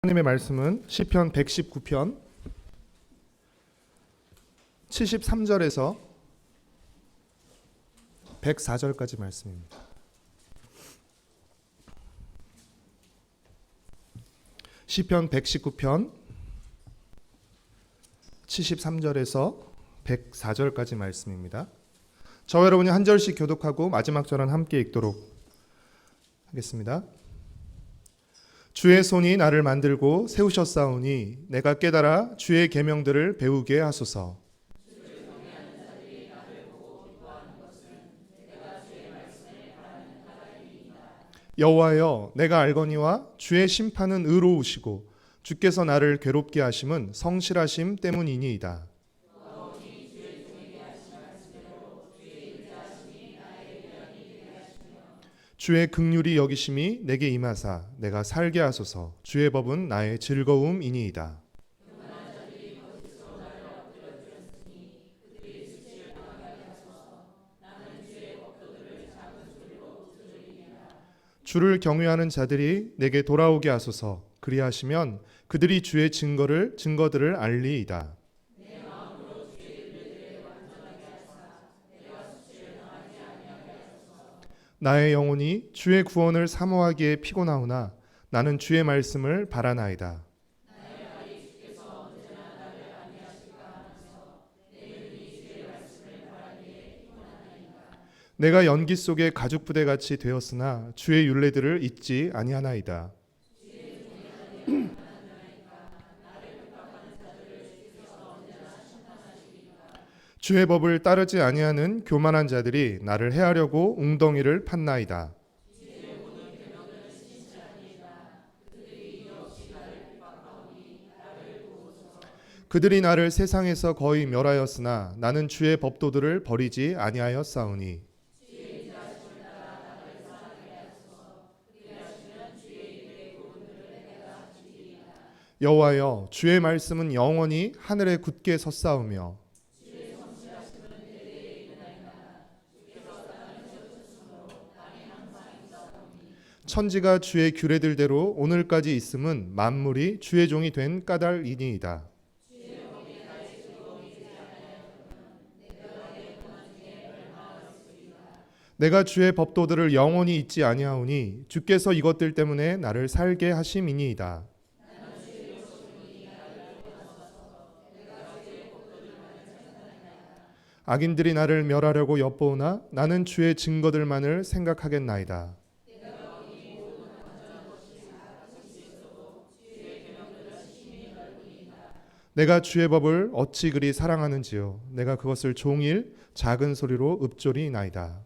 하나님의 말씀은 시편 119편 73절에서 104절까지 말씀입니다. 시편 119편 73절에서 104절까지 말씀입니다. 저와 여러분이 한 절씩 교독하고 마지막 절은 함께 읽도록 하겠습니다. 주의 손이 나를 만들고 세우셨사오니 내가 깨달아 주의 계명들을 배우게 하소서. 여호와여, 내가 알거니와 주의 심판은 의로우시고 주께서 나를 괴롭게 하심은 성실하심 때문이니이다. 주의 긍휼이 여기심이 내게 임하사 내가 살게 하소서. 주의 법은 나의 즐거움이니이다. 주를 경외하는 자들이 내게 돌아오게 하소서. 그리하시면 그들이 주의 증거들을 알리이다. 나의 영혼이 주의 구원을 사모하기에 피곤하오나 나는 주의 말씀을 바라나이다. 내가 연기 속에 가죽 부대같이 되었으나 주의 율례들을 잊지 아니하나이다. 주의 법을 따르지 아니하는 교만한 자들이 나를 해하려고 웅덩이를 팠나이다. 그들이 나를 세상에서 거의 멸하였으나 나는 주의 법도들을 버리지 아니하였사오니. 여호와여, 주의 말씀은 영원히 하늘에 굳게 섰사오며 천지가 주의 규례들대로 오늘까지 있음은 만물이 주의 종이 된 까닭이니이다. 내가 주의 법도들을 영원히 잊지 아니하오니 주께서 이것들 때문에 나를 살게 하심이니이다. 악인들이 나를 멸하려고 엿보으나 나는 주의 증거들만을 생각하겠나이다. 내가 주의 법을 어찌 그리 사랑하는지요. 내가 그것을 종일 작은 소리로 읊조리나이다.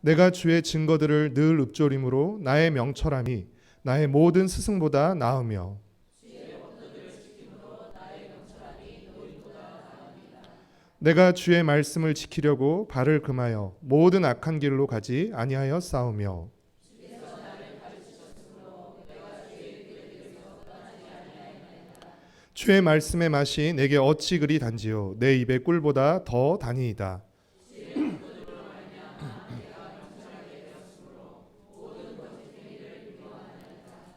내가 주의 증거들을 늘 읊조림으로 나의 명철함이 나의 모든 스승보다 나으며 내가 주의 말씀을 지키려고 발을 금하여 모든 악한 길로 가지 아니하여 싸우며 주의 말씀의 맛이 내게 어찌 그리 단지요. 내 입의 꿀보다 더 다니이다.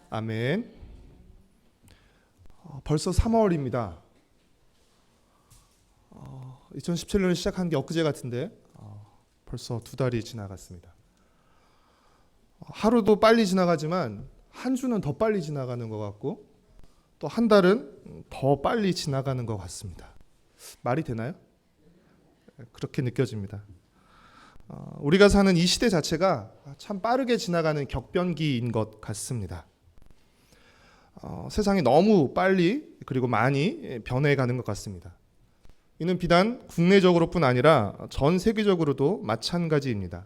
아멘. 벌써 3월입니다. 2017년을 시작한 게 엊그제 같은데 벌써 2달이 지나갔습니다. 하루도 빨리 지나가지만 한 주는 더 빨리 지나가는 것 같고 또 한 달은 더 빨리 지나가는 것 같습니다. 말이 되나요? 그렇게 느껴집니다. 우리가 사는 이 시대 자체가 참 빠르게 지나가는 격변기인 것 같습니다. 세상이 너무 빨리 그리고 많이 변해가는 것 같습니다. 이는 비단 국내적으로뿐 아니라 전 세계적으로도 마찬가지입니다.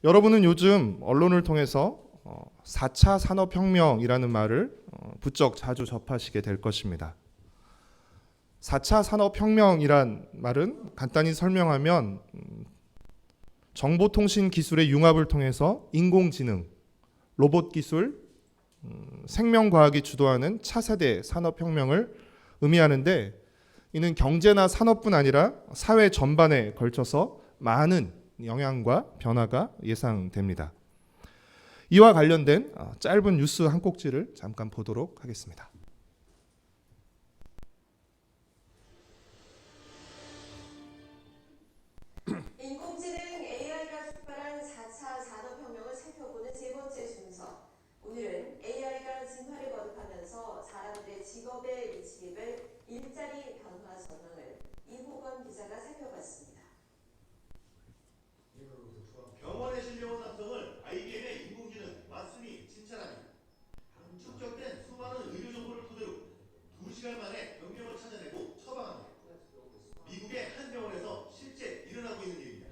여러분은 요즘 언론을 통해서 4차 산업혁명이라는 말을 부쩍 자주 접하시게 될 것입니다. 4차 산업혁명이란 말은 간단히 설명하면 정보통신 기술의 융합을 통해서 인공지능, 로봇 기술, 생명과학이 주도하는 차세대 산업혁명을 의미하는데 이는 경제나 산업뿐 아니라 사회 전반에 걸쳐서 많은 영향과 변화가 예상됩니다. 이와 관련된 짧은 뉴스 한 꼭지를 잠깐 보도록 하겠습니다. 인공지능 AI가 촉발한 4차 산업혁명을 살펴보는 세 번째 순서. 오늘은 AI가 진화를 거듭하면서 사람들의 직업에 미치게 일자리 변화 전망을 이호건 기자가 살펴봤습니다. 병원에 실려온 남성을 IBM의 인공지능 왓슨이 칭찬합니다. 축적된 수많은 의료 정보를 토대로 2시간 만에 병명을 찾아내고 처방합니다. 미국의 한 병원에서 실제 일어나고 있는 일입니다.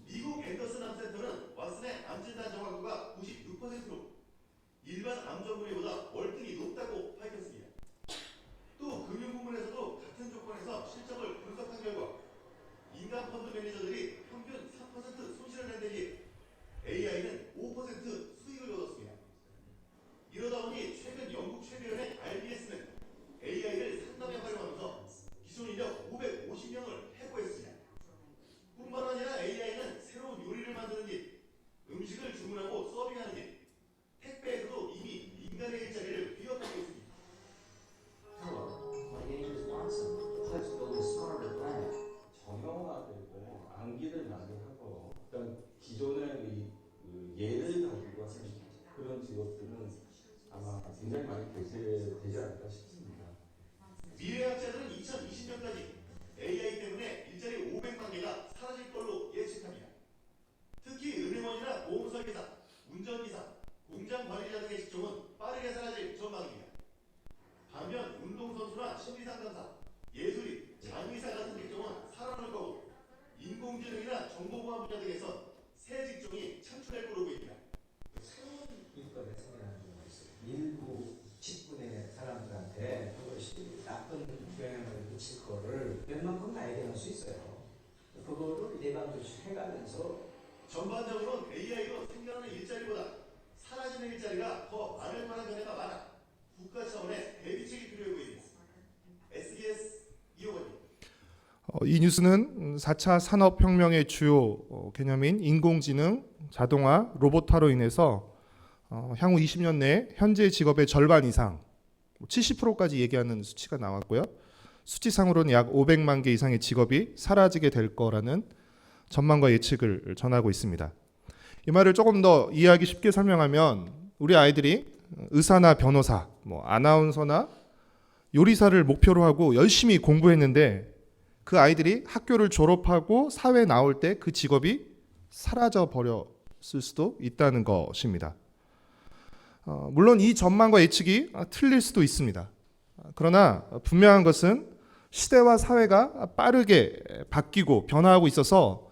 미국 앤더슨 암센터는 왓슨의 암 진단 정확도가 96%로 일반 암 전문의보다 월등히 높다고 밝혔습니다. 또 금융 부문에서도 같은 조건에서 실적을 분석한 결과 인간 펀드 매니저들이 평균 3% 손실을 낸 데에 AI는 5% 수익을 얻었습니다. 이러다 보니 최근 영국 최대현의 RBS는 AI를 상담에 활용하면서 기존 인력 550명을 해고했습니다. 뿐만 아니라 AI는 새로운 요리를 만드는 일, 음식을 주문하고 서빙하는 일, 택배에서도 이미 인간의 일자리를 위협하고 있습니다. Hello, my name is Watson. Let's build a smarter planet. 정형화되고 암기를 많이 하고 어떤 기존의 예를 가지고 하는 그런 직업들은 아마 굉장히 많이 대세되지 않을까 싶습니다. 미래학자들은 2020년까지 AI 때문에 일자리 500만 개가 사라질 걸로 예측합니다. 특히 은행원이나 보험 설계사, 운전기사, 공장 관리자 등의 직종은 빠르게 사라질 전망입니다. 반면 운동선수나 심리상담사, 예술인, 장의사 같은 직종은 살아날 거고 인공지능이나 정보보안 분야 등에선 새 직종이 창출될 거로 보입니다. 새로운 일거가 생겨나는 경우가 있어요. 일부 직분의 사람들한테 그것이 나쁜 영향을 미칠 거를 웬만큼 발견할 수 있어요. 그거를 예방조치 해가면서 전반적으로는 AI로 생겨나는 일자리보다 사라지는 일자리가 더 많을 만한 견해가 많아 국가 차원의 대비책이 필요해 보입니다. SBS 이호건입니다. 이 뉴스는 4차 산업혁명의 주요 개념인 인공지능, 자동화, 로봇화로 인해서 향후 20년 내에 현재 직업의 절반 이상 70%까지 얘기하는 수치가 나왔고요. 수치상으로는 약 500만 개 이상의 직업이 사라지게 될 거라는 전망과 예측을 전하고 있습니다. 이 말을 조금 더 이해하기 쉽게 설명하면 우리 아이들이 의사나 변호사, 아나운서나 요리사를 목표로 하고 열심히 공부했는데 그 아이들이 학교를 졸업하고 사회에 나올 때 그 직업이 사라져 버렸을 수도 있다는 것입니다. 물론 이 전망과 예측이 틀릴 수도 있습니다. 그러나 분명한 것은 시대와 사회가 빠르게 바뀌고 변화하고 있어서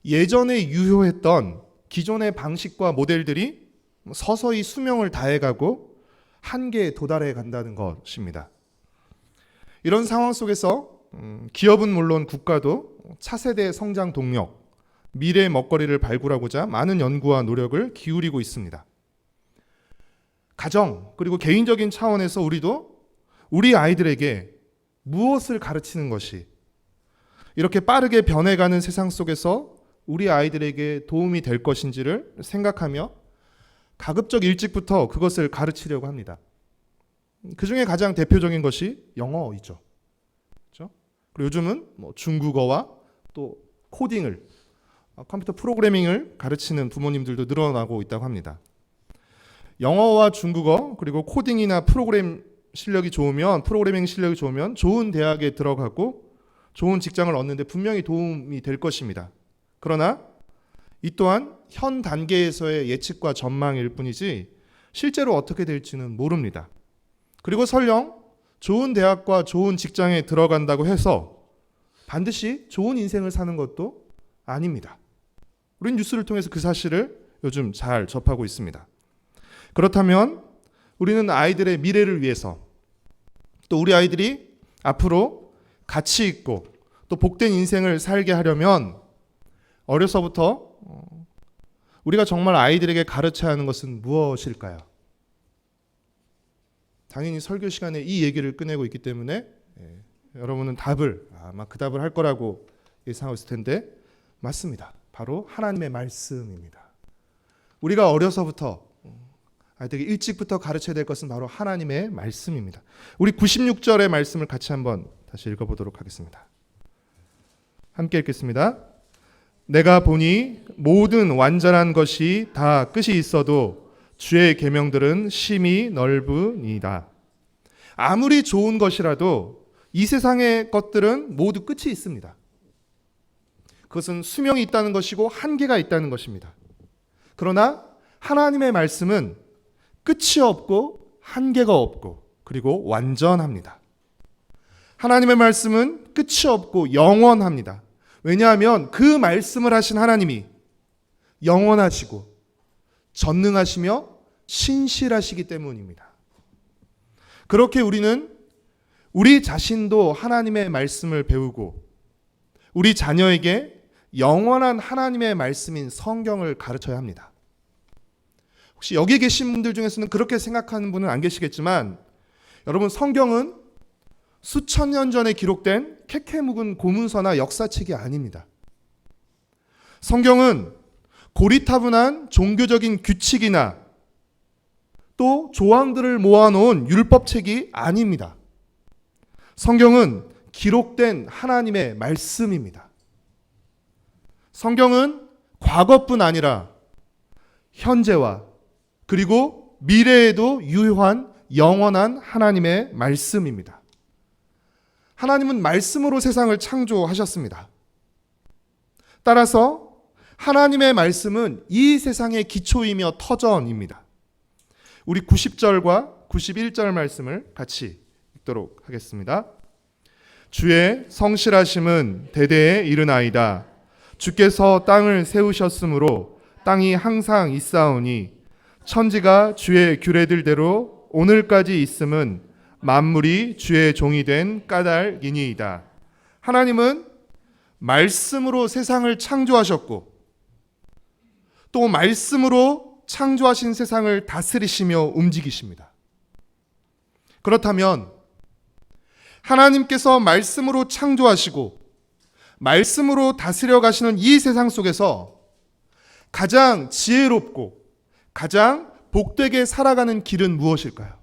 예전에 유효했던 기존의 방식과 모델들이 서서히 수명을 다해가고 한계에 도달해 간다는 것입니다. 이런 상황 속에서 기업은 물론 국가도 차세대 성장 동력, 미래의 먹거리를 발굴하고자 많은 연구와 노력을 기울이고 있습니다. 가정 그리고 개인적인 차원에서 우리도 우리 아이들에게 무엇을 가르치는 것이 이렇게 빠르게 변해가는 세상 속에서 우리 아이들에게 도움이 될 것인지를 생각하며 가급적 일찍부터 그것을 가르치려고 합니다. 그 중에 가장 대표적인 것이 영어이죠. 그렇죠? 그리고 요즘은 중국어와 또 코딩을, 컴퓨터 프로그래밍을 가르치는 부모님들도 늘어나고 있다고 합니다. 영어와 중국어 그리고 코딩이나 프로그래밍 실력이 좋으면 좋은 대학에 들어가고 좋은 직장을 얻는데 분명히 도움이 될 것입니다. 그러나 이 또한 현 단계에서의 예측과 전망일 뿐이지 실제로 어떻게 될지는 모릅니다. 그리고 설령 좋은 대학과 좋은 직장에 들어간다고 해서 반드시 좋은 인생을 사는 것도 아닙니다. 우린 뉴스를 통해서 그 사실을 요즘 잘 접하고 있습니다. 그렇다면 우리는 아이들의 미래를 위해서 또 우리 아이들이 앞으로 가치 있고 또 복된 인생을 살게 하려면 어려서부터 우리가 정말 아이들에게 가르쳐야 하는 것은 무엇일까요? 당연히 설교 시간에 이 얘기를 꺼내고 있기 때문에 여러분은 아마 그 답을 할 거라고 예상하고 있을 텐데 맞습니다. 바로 하나님의 말씀입니다. 우리가 어려서부터 되게 일찍부터 가르쳐야 될 것은 바로 하나님의 말씀입니다. 우리 96절의 말씀을 같이 한번 다시 읽어보도록 하겠습니다. 함께 읽겠습니다. 내가 보니 모든 완전한 것이 다 끝이 있어도 주의 계명들은 심히 넓으니이다. 아무리 좋은 것이라도 이 세상의 것들은 모두 끝이 있습니다. 그것은 수명이 있다는 것이고 한계가 있다는 것입니다. 그러나 하나님의 말씀은 끝이 없고 한계가 없고 그리고 완전합니다. 하나님의 말씀은 끝이 없고 영원합니다. 왜냐하면 그 말씀을 하신 하나님이 영원하시고 전능하시며 신실하시기 때문입니다. 그렇게 우리는 우리 자신도 하나님의 말씀을 배우고 우리 자녀에게 영원한 하나님의 말씀인 성경을 가르쳐야 합니다. 혹시 여기 계신 분들 중에서는 그렇게 생각하는 분은 안 계시겠지만 여러분, 성경은 수천 년 전에 기록된 캐캐 묵은 고문서나 역사책이 아닙니다. 성경은 고리타분한 종교적인 규칙이나 또 조항들을 모아놓은 율법책이 아닙니다. 성경은 기록된 하나님의 말씀입니다. 성경은 과거뿐 아니라 현재와 그리고 미래에도 유효한 영원한 하나님의 말씀입니다. 하나님은 말씀으로 세상을 창조하셨습니다. 따라서 하나님의 말씀은 이 세상의 기초이며 터전입니다. 우리 90절과 91절 말씀을 같이 읽도록 하겠습니다. 주의 성실하심은 대대에 이르나이다. 주께서 땅을 세우셨으므로 땅이 항상 있사오니 천지가 주의 규례들대로 오늘까지 있음은 만물이 주의 종이 된 까닭이니이다. 하나님은 말씀으로 세상을 창조하셨고 또 말씀으로 창조하신 세상을 다스리시며 움직이십니다. 그렇다면 하나님께서 말씀으로 창조하시고 말씀으로 다스려 가시는 이 세상 속에서 가장 지혜롭고 가장 복되게 살아가는 길은 무엇일까요?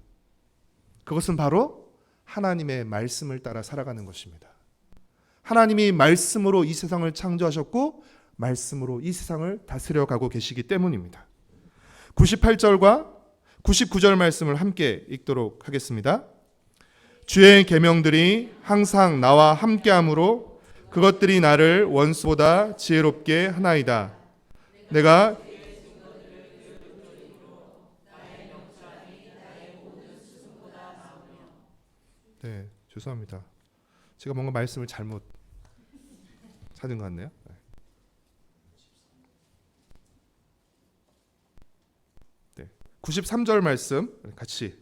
그것은 바로 하나님의 말씀을 따라 살아가는 것입니다. 하나님이 말씀으로 이 세상을 창조하셨고 말씀으로 이 세상을 다스려 가고 계시기 때문입니다. 98절과 99절 말씀을 함께 읽도록 하겠습니다. 주의 계명들이 항상 나와 함께함으로 그것들이 나를 원수보다 지혜롭게 하나이다. 내가 죄송합니다. 제가 뭔가 말씀을 잘못 찾은 것 같네요. 93절 말씀 같이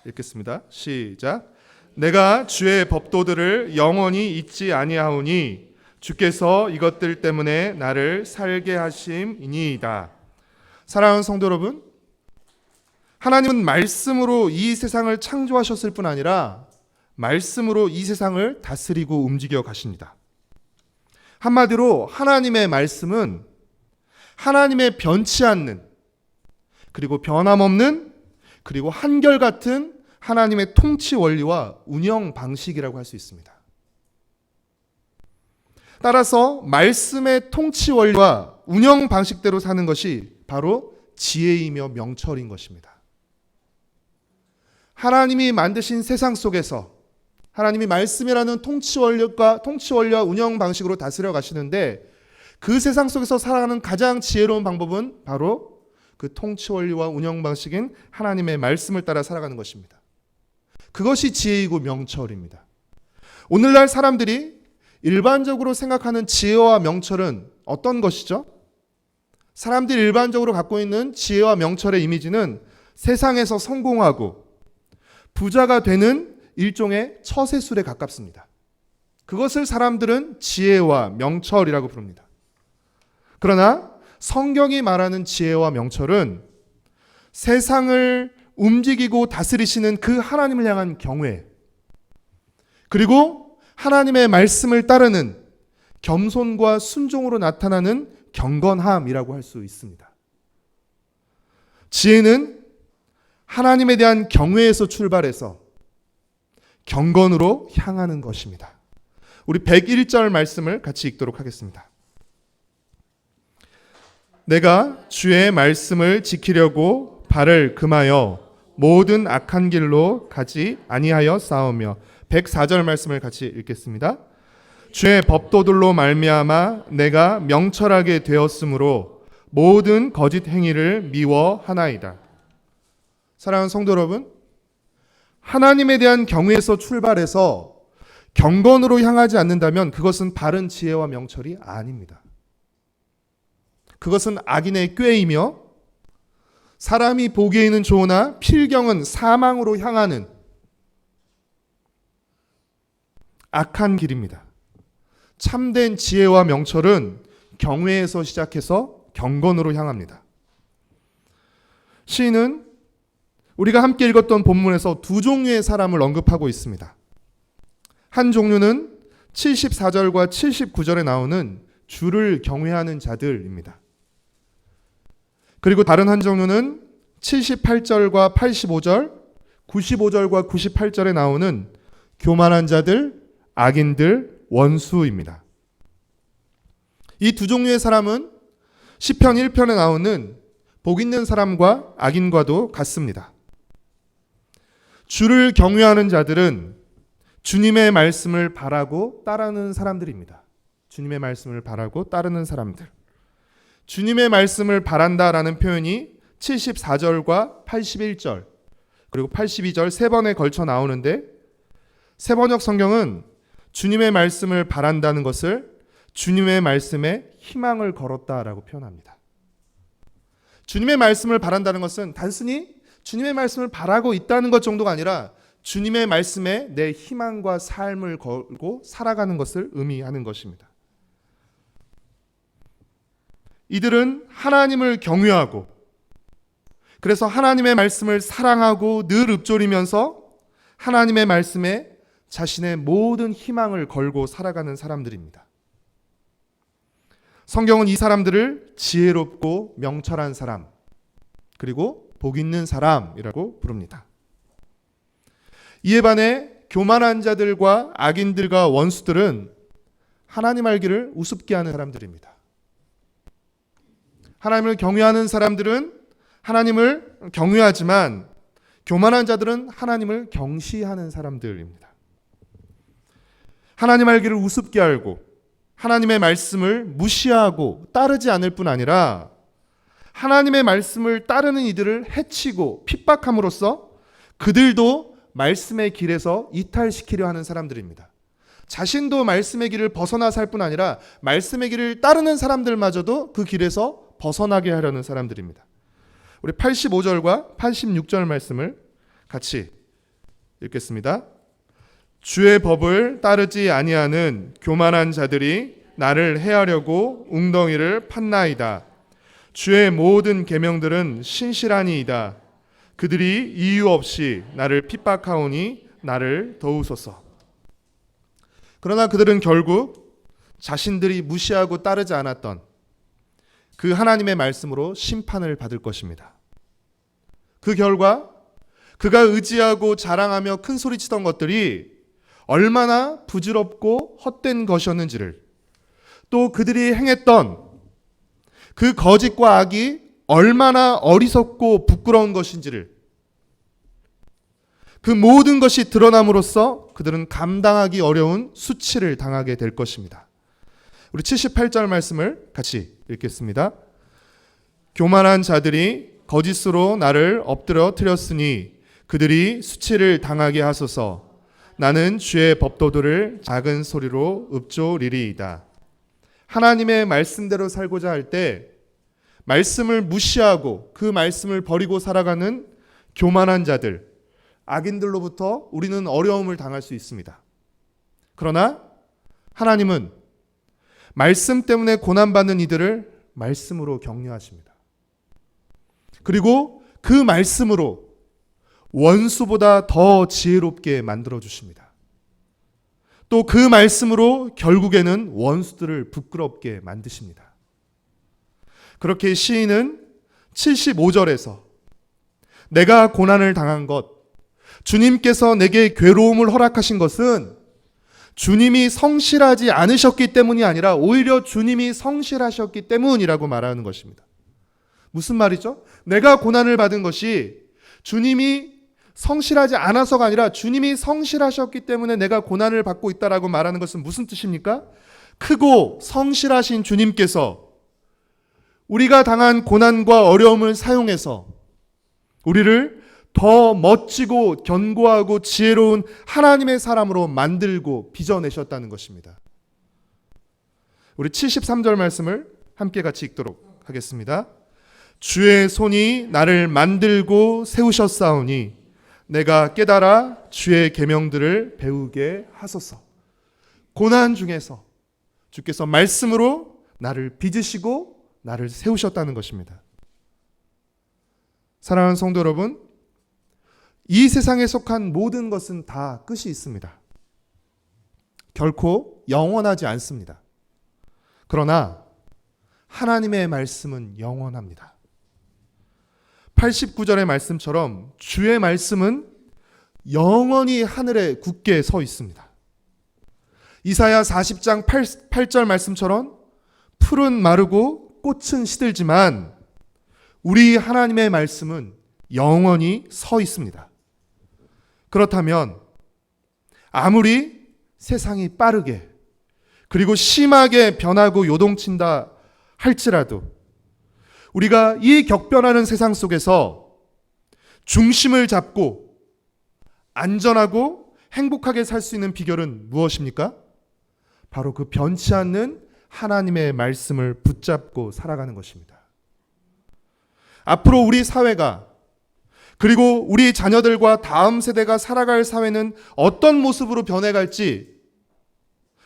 읽겠습니다. 시작. 내가 주의 법도들을 영원히 잊지 아니하오니 주께서 이것들 때문에 나를 살게 하심이니이다. 사랑하는 성도 여러분, 하나님은 말씀으로 이 세상을 창조하셨을 뿐 아니라 말씀으로 이 세상을 다스리고 움직여 가십니다. 한마디로 하나님의 말씀은 하나님의 변치 않는 그리고 변함없는 그리고 한결같은 하나님의 통치 원리와 운영 방식이라고 할 수 있습니다. 따라서 말씀의 통치 원리와 운영 방식대로 사는 것이 바로 지혜이며 명철인 것입니다. 하나님이 만드신 세상 속에서 하나님이 말씀이라는 통치 원리와 운영 방식으로 다스려 가시는데 그 세상 속에서 살아가는 가장 지혜로운 방법은 바로 그 통치 원리와 운영 방식인 하나님의 말씀을 따라 살아가는 것입니다. 그것이 지혜이고 명철입니다. 오늘날 사람들이 일반적으로 생각하는 지혜와 명철은 어떤 것이죠? 사람들이 일반적으로 갖고 있는 지혜와 명철의 이미지는 세상에서 성공하고 부자가 되는 일종의 처세술에 가깝습니다. 그것을 사람들은 지혜와 명철이라고 부릅니다. 그러나 성경이 말하는 지혜와 명철은 세상을 움직이고 다스리시는 그 하나님을 향한 경외, 그리고 하나님의 말씀을 따르는 겸손과 순종으로 나타나는 경건함이라고 할 수 있습니다. 지혜는 하나님에 대한 경외에서 출발해서 경건으로 향하는 것입니다. 우리 101절 말씀을 같이 읽도록 하겠습니다. 내가 주의 말씀을 지키려고 발을 금하여 모든 악한 길로 가지 아니하여 싸우며 104절 말씀을 같이 읽겠습니다. 주의 법도들로 말미암아 내가 명철하게 되었으므로 모든 거짓 행위를 미워하나이다. 사랑하는 성도 여러분, 하나님에 대한 경외에서 출발해서 경건으로 향하지 않는다면 그것은 바른 지혜와 명철이 아닙니다. 그것은 악인의 꾀이며 사람이 보기에는 좋으나 필경은 사망으로 향하는 악한 길입니다. 참된 지혜와 명철은 경외에서 시작해서 경건으로 향합니다. 시인은 우리가 함께 읽었던 본문에서 두 종류의 사람을 언급하고 있습니다. 한 종류는 74절과 79절에 나오는 주를 경외하는 자들입니다. 그리고 다른 한 종류는 78절과 85절, 95절과 98절에 나오는 교만한 자들, 악인들, 원수입니다. 이 두 종류의 사람은 시편 1편에 나오는 복 있는 사람과 악인과도 같습니다. 주를 경외하는 자들은 주님의 말씀을 바라고 따르는 사람들입니다. 주님의 말씀을 바라고 따르는 사람들. 주님의 말씀을 바란다라는 표현이 74절과 81절 그리고 82절 세 번에 걸쳐 나오는데 세번역 성경은 주님의 말씀을 바란다는 것을 주님의 말씀에 희망을 걸었다라고 표현합니다. 주님의 말씀을 바란다는 것은 단순히 주님의 말씀을 바라고 있다는 것 정도가 아니라 주님의 말씀에 내 희망과 삶을 걸고 살아가는 것을 의미하는 것입니다. 이들은 하나님을 경외하고 그래서 하나님의 말씀을 사랑하고 늘 읊조리면서 하나님의 말씀에 자신의 모든 희망을 걸고 살아가는 사람들입니다. 성경은 이 사람들을 지혜롭고 명철한 사람 그리고 복 있는 사람이라고 부릅니다. 이에 반해 교만한 자들과 악인들과 원수들은 하나님 알기를 우습게 하는 사람들입니다. 하나님을 경외하는 사람들은 하나님을 경외하지만 교만한 자들은 하나님을 경시하는 사람들입니다. 하나님 알기를 우습게 알고 하나님의 말씀을 무시하고 따르지 않을 뿐 아니라 하나님의 말씀을 따르는 이들을 해치고 핍박함으로써 그들도 말씀의 길에서 이탈시키려 하는 사람들입니다. 자신도 말씀의 길을 벗어나 살 뿐 아니라 말씀의 길을 따르는 사람들마저도 그 길에서 벗어나게 하려는 사람들입니다. 우리 85절과 86절 말씀을 같이 읽겠습니다. 주의 법을 따르지 아니하는 교만한 자들이 나를 해하려고 웅덩이를 팠나이다. 주의 모든 계명들은 신실하니이다. 그들이 이유 없이 나를 핍박하오니 나를 도우소서. 그러나 그들은 결국 자신들이 무시하고 따르지 않았던 그 하나님의 말씀으로 심판을 받을 것입니다. 그 결과 그가 의지하고 자랑하며 큰 소리치던 것들이 얼마나 부질없고 헛된 것이었는지를 또 그들이 행했던 그 거짓과 악이 얼마나 어리석고 부끄러운 것인지를 그 모든 것이 드러남으로써 그들은 감당하기 어려운 수치를 당하게 될 것입니다. 우리 78절 말씀을 같이 읽겠습니다. 교만한 자들이 거짓으로 나를 엎드러뜨렸으니 그들이 수치를 당하게 하소서. 나는 주의 법도들을 작은 소리로 읊조리리이다. 하나님의 말씀대로 살고자 할 때 말씀을 무시하고 그 말씀을 버리고 살아가는 교만한 자들, 악인들로부터 우리는 어려움을 당할 수 있습니다. 그러나 하나님은 말씀 때문에 고난받는 이들을 말씀으로 격려하십니다. 그리고 그 말씀으로 원수보다 더 지혜롭게 만들어 주십니다. 또 그 말씀으로 결국에는 원수들을 부끄럽게 만드십니다. 그렇게 시인은 75절에서 내가 고난을 당한 것, 주님께서 내게 괴로움을 허락하신 것은 주님이 성실하지 않으셨기 때문이 아니라 오히려 주님이 성실하셨기 때문이라고 말하는 것입니다. 무슨 말이죠? 내가 고난을 받은 것이 주님이 성실하지 않아서가 아니라 주님이 성실하셨기 때문에 내가 고난을 받고 있다라고 말하는 것은 무슨 뜻입니까? 크고 성실하신 주님께서 우리가 당한 고난과 어려움을 사용해서 우리를 더 멋지고 견고하고 지혜로운 하나님의 사람으로 만들고 빚어내셨다는 것입니다. 우리 73절 말씀을 함께 같이 읽도록 하겠습니다. 주의 손이 나를 만들고 세우셨사오니 내가 깨달아 주의 계명들을 배우게 하소서. 고난 중에서 주께서 말씀으로 나를 빚으시고 나를 세우셨다는 것입니다. 사랑하는 성도 여러분, 이 세상에 속한 모든 것은 다 끝이 있습니다. 결코 영원하지 않습니다. 그러나 하나님의 말씀은 영원합니다. 89절의 말씀처럼 주의 말씀은 영원히 하늘에 굳게 서 있습니다. 이사야 40장 8절 말씀처럼 풀은 마르고 꽃은 시들지만 우리 하나님의 말씀은 영원히 서 있습니다. 그렇다면 아무리 세상이 빠르게 그리고 심하게 변하고 요동친다 할지라도 우리가 이 격변하는 세상 속에서 중심을 잡고 안전하고 행복하게 살 수 있는 비결은 무엇입니까? 바로 그 변치 않는 하나님의 말씀을 붙잡고 살아가는 것입니다. 앞으로 우리 사회가 그리고 우리 자녀들과 다음 세대가 살아갈 사회는 어떤 모습으로 변해갈지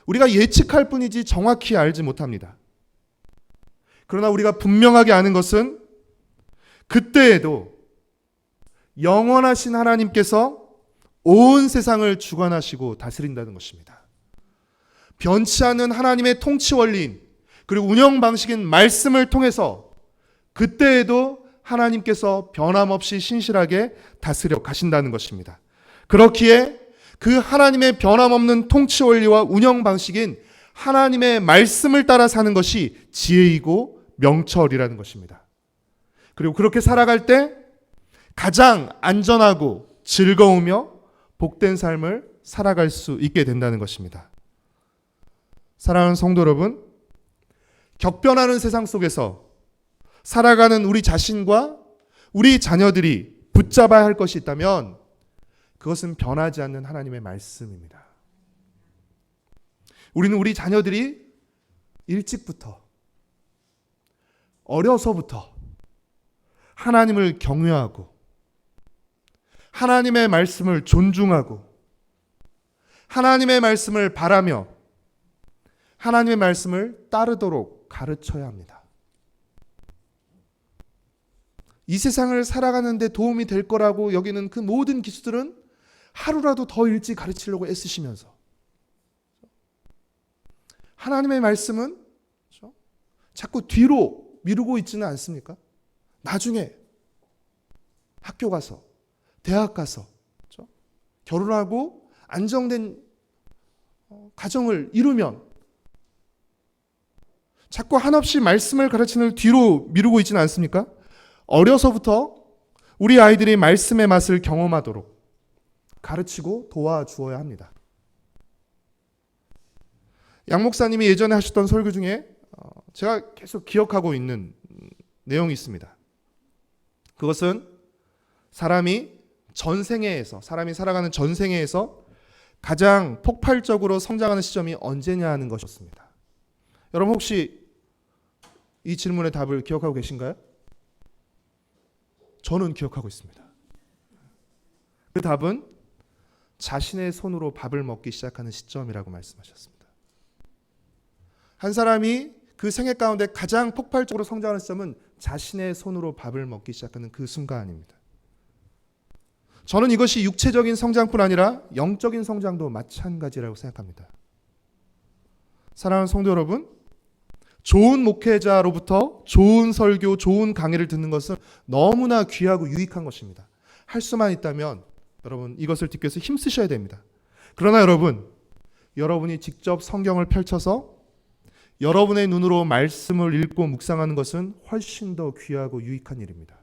우리가 예측할 뿐이지 정확히 알지 못합니다. 그러나 우리가 분명하게 아는 것은 그때에도 영원하신 하나님께서 온 세상을 주관하시고 다스린다는 것입니다. 변치 않는 하나님의 통치 원리인 그리고 운영 방식인 말씀을 통해서 그때에도 하나님께서 변함없이 신실하게 다스려 가신다는 것입니다. 그렇기에 그 하나님의 변함없는 통치 원리와 운영 방식인 하나님의 말씀을 따라 사는 것이 지혜이고 명철이라는 것입니다. 그리고 그렇게 살아갈 때 가장 안전하고 즐거우며 복된 삶을 살아갈 수 있게 된다는 것입니다. 사랑하는 성도 여러분, 격변하는 세상 속에서 살아가는 우리 자신과 우리 자녀들이 붙잡아야 할 것이 있다면 그것은 변하지 않는 하나님의 말씀입니다. 우리는 우리 자녀들이 일찍부터 어려서부터 하나님을 경외하고 하나님의 말씀을 존중하고 하나님의 말씀을 바라며 하나님의 말씀을 따르도록 가르쳐야 합니다. 이 세상을 살아가는 데 도움이 될 거라고 여기는 그 모든 기수들은 하루라도 더 일찍 가르치려고 애쓰시면서 하나님의 말씀은 자꾸 뒤로 미루고 있지는 않습니까? 나중에 학교 가서 대학 가서 결혼하고 안정된 가정을 이루면 자꾸 한없이 말씀을 가르치는 뒤로 미루고 있지는 않습니까? 어려서부터 우리 아이들이 말씀의 맛을 경험하도록 가르치고 도와주어야 합니다. 양 목사님이 예전에 하셨던 설교 중에 제가 계속 기억하고 있는 내용이 있습니다. 그것은 사람이 살아가는 전생애에서 가장 폭발적으로 성장하는 시점이 언제냐 하는 것이었습니다. 여러분 혹시 이 질문의 답을 기억하고 계신가요? 저는 기억하고 있습니다. 그 답은 자신의 손으로 밥을 먹기 시작하는 시점이라고 말씀하셨습니다. 한 사람이 그 생애 가운데 가장 폭발적으로 성장하는 시점은 자신의 손으로 밥을 먹기 시작하는 그 순간입니다. 저는 이것이 육체적인 성장뿐 아니라 영적인 성장도 마찬가지라고 생각합니다. 사랑하는 성도 여러분, 좋은 목회자로부터 좋은 설교, 좋은 강의를 듣는 것은 너무나 귀하고 유익한 것입니다. 할 수만 있다면 여러분 이것을 듣기 위해서 힘쓰셔야 됩니다. 그러나 여러분이 직접 성경을 펼쳐서 여러분의 눈으로 말씀을 읽고 묵상하는 것은 훨씬 더 귀하고 유익한 일입니다.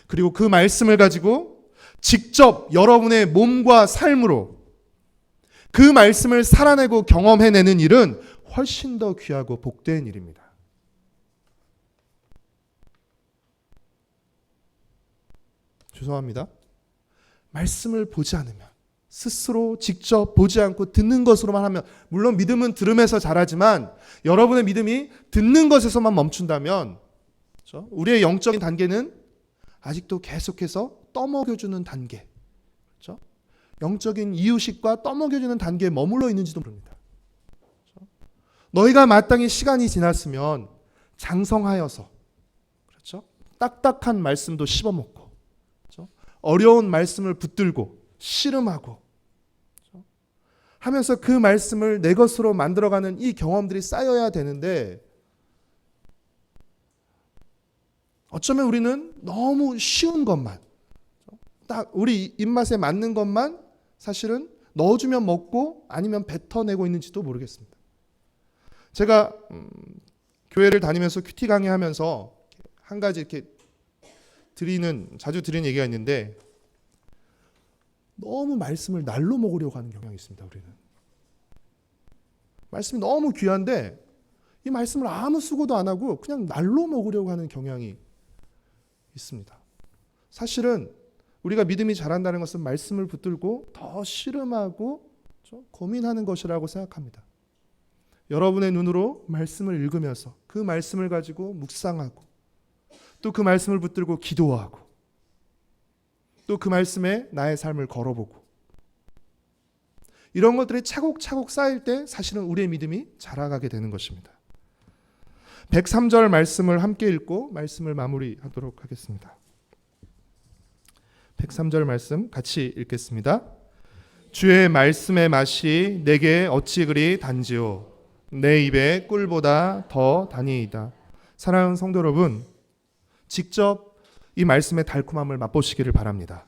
그리고 그 말씀을 가지고 직접 여러분의 몸과 삶으로 그 말씀을 살아내고 경험해내는 일은 훨씬 더 귀하고 복된 일입니다. 죄송합니다. 말씀을 보지 않으면, 스스로 직접 보지 않고 듣는 것으로만 하면, 물론 믿음은 들음에서 자라지만 여러분의 믿음이 듣는 것에서만 멈춘다면, 그렇죠? 우리의 영적인 단계는 아직도 계속해서 떠먹여주는 단계, 그렇죠? 영적인 이유식과 떠먹여주는 단계에 머물러 있는지도 모릅니다. 그렇죠? 너희가 마땅히 시간이 지났으면 장성하여서, 그렇죠? 딱딱한 말씀도 씹어먹고, 그렇죠? 어려운 말씀을 붙들고 씨름하고, 그렇죠? 하면서 그 말씀을 내 것으로 만들어가는 이 경험들이 쌓여야 되는데, 어쩌면 우리는 너무 쉬운 것만, 딱 우리 입맛에 맞는 것만 사실은 넣어주면 먹고 아니면 뱉어내고 있는지도 모르겠습니다. 제가 교회를 다니면서 큐티 강의하면서 한 가지 이렇게 자주 드리는 얘기가 있는데, 너무 말씀을 날로 먹으려고 하는 경향이 있습니다. 우리는 말씀이 너무 귀한데 이 말씀을 아무 수고도 안 하고 그냥 날로 먹으려고 하는 경향이 있습니다. 사실은 우리가 믿음이 자란다는 것은 말씀을 붙들고 더 씨름하고 고민하는 것이라고 생각합니다. 여러분의 눈으로 말씀을 읽으면서 그 말씀을 가지고 묵상하고, 또 그 말씀을 붙들고 기도하고, 또 그 말씀에 나의 삶을 걸어보고, 이런 것들이 차곡차곡 쌓일 때 사실은 우리의 믿음이 자라가게 되는 것입니다. 103절 말씀을 함께 읽고 말씀을 마무리하도록 하겠습니다. 103절 말씀 같이 읽겠습니다. 주의 말씀의 맛이 내게 어찌 그리 단지요, 내 입에 꿀보다 더 다니이다. 사랑하는 성도 여러분, 직접 이 말씀의 달콤함을 맛보시기를 바랍니다.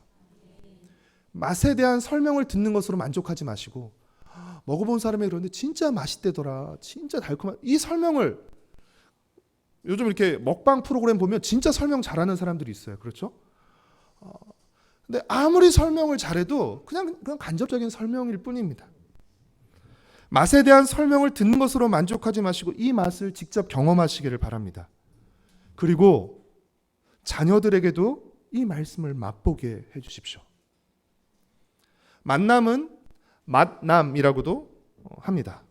맛에 대한 설명을 듣는 것으로 만족하지 마시고, 먹어본 사람이 그러는데 진짜 맛있대더라, 진짜 달콤한, 이 설명을, 요즘 이렇게 먹방 프로그램 보면 진짜 설명 잘하는 사람들이 있어요. 그렇죠? 근데 아무리 설명을 잘해도 그냥 간접적인 설명일 뿐입니다. 맛에 대한 설명을 듣는 것으로 만족하지 마시고 이 맛을 직접 경험하시기를 바랍니다. 그리고 자녀들에게도 이 말씀을 맛보게 해주십시오. 만남은 맛남이라고도 합니다.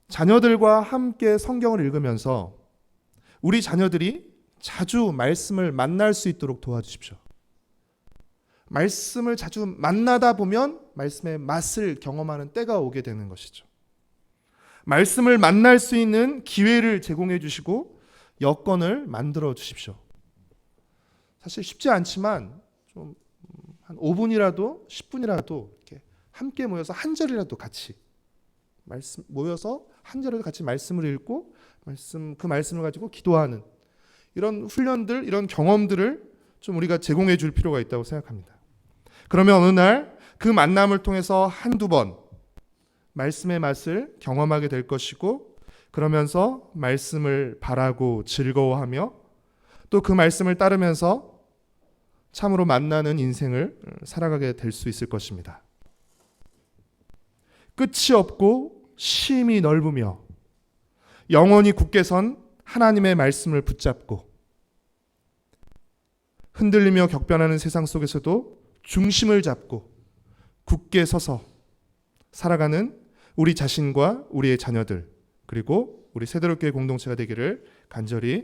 자녀들과 함께 성경을 읽으면서 우리 자녀들이 자주 말씀을 만날 수 있도록 도와주십시오. 말씀을 자주 만나다 보면 말씀의 맛을 경험하는 때가 오게 되는 것이죠. 말씀을 만날 수 있는 기회를 제공해 주시고 여건을 만들어 주십시오. 사실 쉽지 않지만 좀 한 5분이라도 10분이라도 이렇게 함께 모여서 한 절이라도 같이 모여서 한 절이라도 같이 말씀을 읽고 그 말씀을 가지고 기도하는 이런 훈련들, 이런 경험들을 좀 우리가 제공해 줄 필요가 있다고 생각합니다. 그러면 어느 날 그 만남을 통해서 한두 번 말씀의 맛을 경험하게 될 것이고, 그러면서 말씀을 바라고 즐거워하며 또 그 말씀을 따르면서 참으로 만나는 인생을 살아가게 될 수 있을 것입니다. 끝이 없고 심이 넓으며 영원히 굳게 선 하나님의 말씀을 붙잡고 흔들리며 격변하는 세상 속에서도 중심을 잡고 굳게 서서 살아가는 우리 자신과 우리의 자녀들, 그리고 우리 세대롭교회 공동체가 되기를 간절히